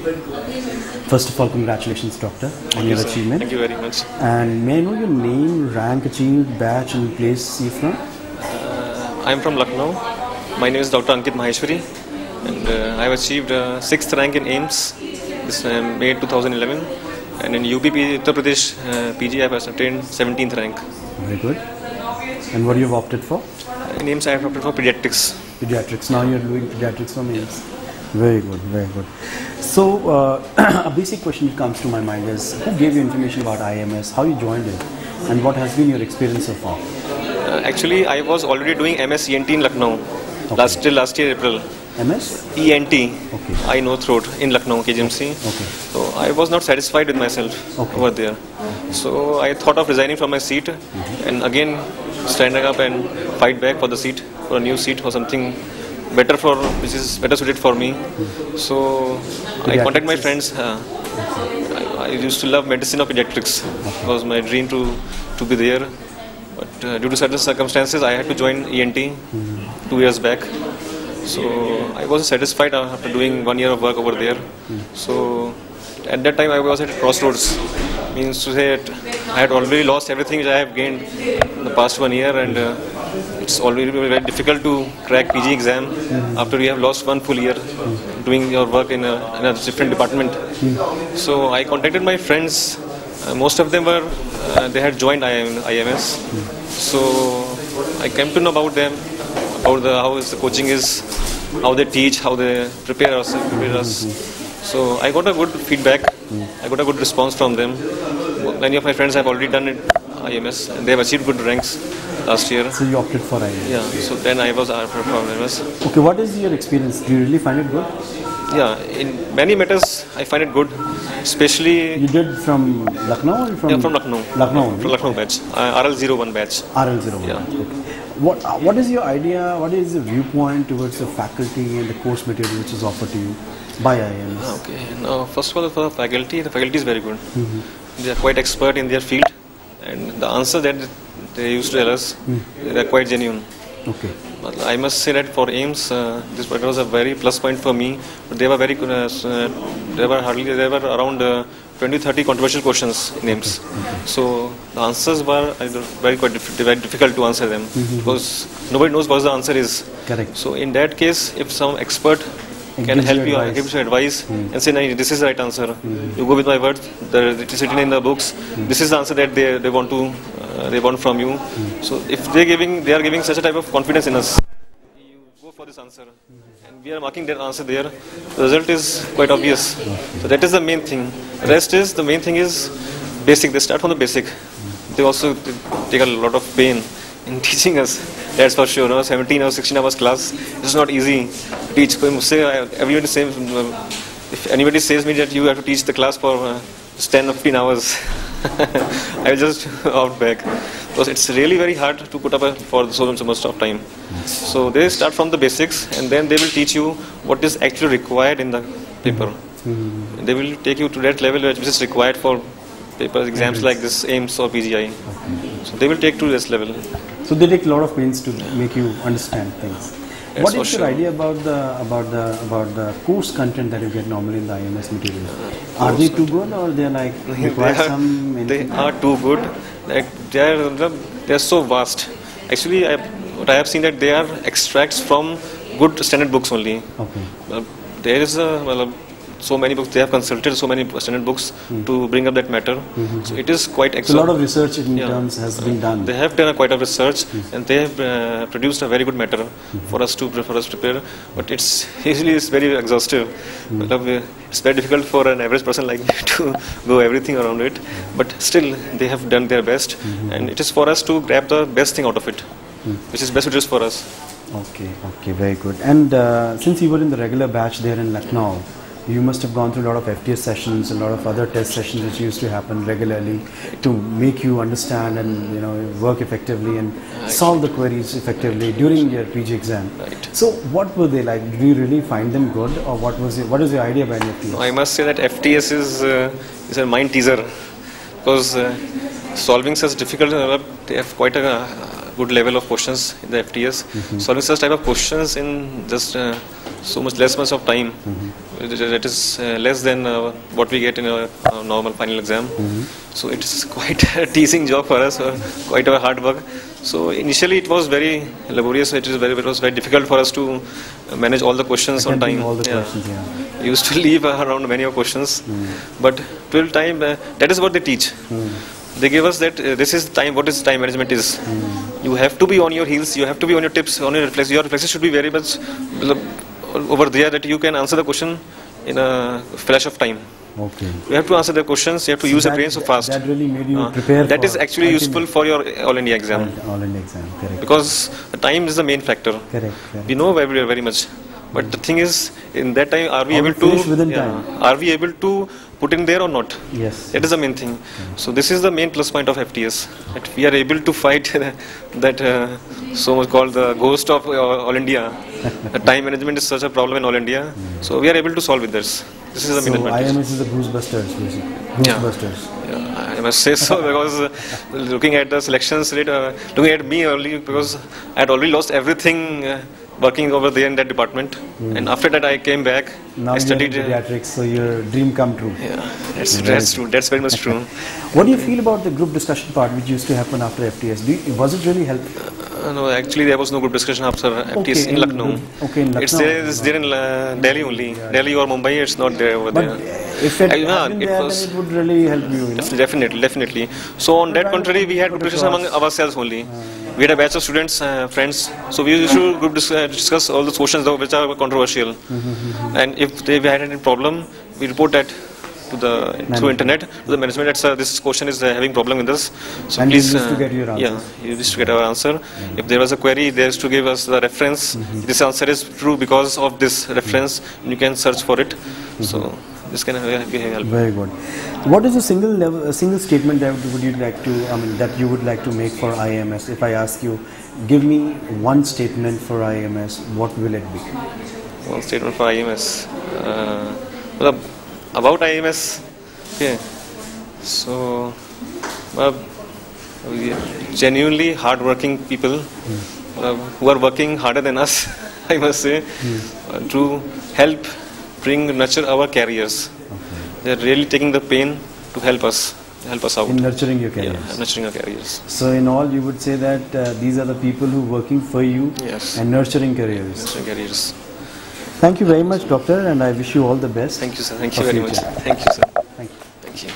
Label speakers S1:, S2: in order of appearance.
S1: First of all, congratulations, Doctor, on your achievement.
S2: Thank you very much.
S1: And may I know your name, rank achieved, batch, and place you're from?
S2: I am from Lucknow. My name is Dr. Ankit Maheshwari, and I have achieved 6th rank in AIMS this May 2011, and in UP Uttar Pradesh PG I have attained 17th rank.
S1: Very good. And what you have opted for?
S2: In AIMS I have opted for pediatrics.
S1: Pediatrics. Now you're doing pediatrics from AIMS. Very good, very good. So a basic question that comes to my mind is, who gave you information about IMS, how you joined it, and what has been your experience so far?
S2: Actually, I was already doing MS ENT in Lucknow last year April.
S1: MS?
S2: ENT,
S1: okay.
S2: I know throat in Lucknow, KGMC.
S1: Okay.
S2: So I was not satisfied with myself over there. So I thought of resigning from my seat and again standing up and fight back for the seat, for a new seat, for something better, which is better suited for me. So I contacted my friends. I used to love medicine or pediatrics. It was my dream to be there. But due to certain circumstances, I had to join ENT 2 years back. So I wasn't satisfied after doing 1 year of work over there. So at that time I was at a crossroads. Means to say that I had already lost everything which I have gained in the past 1 year, and it's already very difficult to crack PG exam after you have lost 1 full year doing your work in a different department. So I contacted my friends. Most of them were they had joined IMS. So I came to know about them, about how the coaching is, how they teach, how they prepare us. So I got a good feedback. I got a good response from them. Many of my friends have already done it IMS, and they have achieved good ranks last year.
S1: So you opted for IMS?
S2: Yeah. So then I was for IMS.
S1: Okay. What is your experience? Do you really find it good?
S2: Yeah. In many matters, I find it good. Especially.
S1: You did from Lucknow or from?
S2: Yeah, from Lucknow.
S1: Lucknow.
S2: From Lucknow batch. RL01 batch.
S1: RL01.
S2: Yeah.
S1: Okay. What is your idea? What is the viewpoint towards the faculty and the course material which is offered to you by IMS?
S2: Okay. Now, first of all, for the faculty is very good. They are quite expert in their field, and the answer that they used to tell us, they are quite genuine.
S1: Okay.
S2: I must say that for AIMS, this was a very plus point for me. But they were very good. There were around 20-30 controversial questions in AIMS. So the answers were very difficult to answer them because nobody knows what the answer is.
S1: Correct.
S2: So in that case, if some expert can help you, give you advice and say, no, this is the right answer. You go with my words. It is written in the books. This is the answer that they want to. They want from you. So if they are giving such a type of confidence in us, you go for this answer, and we are marking that answer there. The result is quite obvious. So that is the main thing. The main thing is basic. They start from the basic. They also take a lot of pain in teaching us. That's for sure. 17 or 16 hours class. It's not easy to teach. Everybody says, if anybody says me that you have to teach the class for 10 or 15 hours, I will just out back, because it's really very hard to put up for so much of time. So they start from the basics, and then they will teach you what is actually required in the paper. They will take you to that level which is required for papers, exams like this AIMS or PGI. So they will take to this level.
S1: So they take a lot of pains to make you understand things.
S2: Yes,
S1: what is your idea about the course content that you get normally in the IMS material? Are they too good, or they are like require some?
S2: They are too good. They are so vast. Actually, what I have seen that they are extracts from good standard books only.
S1: Okay.
S2: There is so many books. They have consulted so many standard books to bring up that matter. So it is quite
S1: so a lot of research in terms has been done.
S2: They have done quite a research, and they have produced a very good matter for us to prepare. But it's very exhaustive. It's very difficult for an average person like me to go everything around it. But still, they have done their best, and it is for us to grab the best thing out of it, which is best suited for us.
S1: Okay, very good. And since you were in the regular batch there in Lucknow, you must have gone through a lot of FTS sessions, a lot of other test sessions which used to happen regularly to make you understand and work effectively and solve the queries effectively during your PG exam.
S2: Right.
S1: So what were they like? Did you really find them good, or what is your idea behind FTS?
S2: I must say that FTS is a mind teaser, because solving such difficult, they have quite a good level of questions in the FTS. Solving such type of questions in just so much less of time That is less than what we get in a normal final exam. So it is quite a teasing job for us, quite a hard work. So initially it was very laborious. It was very difficult for us to manage all the questions on time.
S1: All the questions, yeah.
S2: We used to leave around many of questions, but till time that is what they teach. They give us that this is time. What is time management is? You have to be on your heels. You have to be on your tips, on your reflexes. Your reflexes should be very much over there that you can answer the question in a flash of time.
S1: Okay.
S2: You have to answer the questions. You have to use your brain so fast.
S1: That really made you prepare.
S2: That is actually useful for your All India exam.
S1: All India exam, correct.
S2: Because the time is the main factor.
S1: Correct.
S2: We know very much, but the thing is, in that time, are we able to?
S1: Within time.
S2: Are we able to put in there or not?
S1: Yes.
S2: That is the main thing. So this is the main plus point of FTS. That we are able to fight that so much called the ghost of All India. The time management is such a problem in All India. So we are able to solve with this. This is the main advantage.
S1: IMS is the Ghostbusters, basically. Ghostbusters.
S2: Yeah, I must say so because looking at the selections rate, looking at me early because I had already lost everything working over there in that department, and after that I came back.
S1: Now
S2: I studied
S1: pediatrics, so your dream come true.
S2: Yeah, that's true. That's very much true.
S1: What do you feel about the group discussion part which used to happen after FTS? Was it really helpful?
S2: No, actually there was no group discussion after FTS in Lucknow.
S1: Okay, in Lucknow.
S2: It's there in Delhi only. Yeah. Delhi or Mumbai, it's not there over there.
S1: If it had been there, then it would really help you.
S2: Definitely. So on that contrary, we had group discussion among ourselves only. We had a batch of students, friends. So we used to group discuss all the questions which are controversial. And if we had any problem, we report that to the through internet to the management that this question is having problem with us. So
S1: and
S2: please,
S1: you used to get your answer.
S2: Yeah, you used to get our answer. If there was a query, they used to give us the reference. This answer is true because of this reference. You can search for it. So this can help.
S1: Very good. What is a single statement that would you like to? That you would like to make for IMS? If I ask you, give me one statement for IMS, what will it be?
S2: One statement for IMS. About IMS, okay. So, genuinely hard-working people who are working harder than us, I must say, to help nurture our careers. Okay. They are really taking the pain to help us out.
S1: In nurturing your careers.
S2: Yeah, nurturing our careers.
S1: So in all, you would say that these are the people who are working for you and nurturing careers.
S2: Nurturing careers.
S1: Thank you very much, Doctor, and I wish you all the best.
S2: Thank you, sir. Thank you very much. Thank you, sir.
S1: Thank you.
S2: Thank you.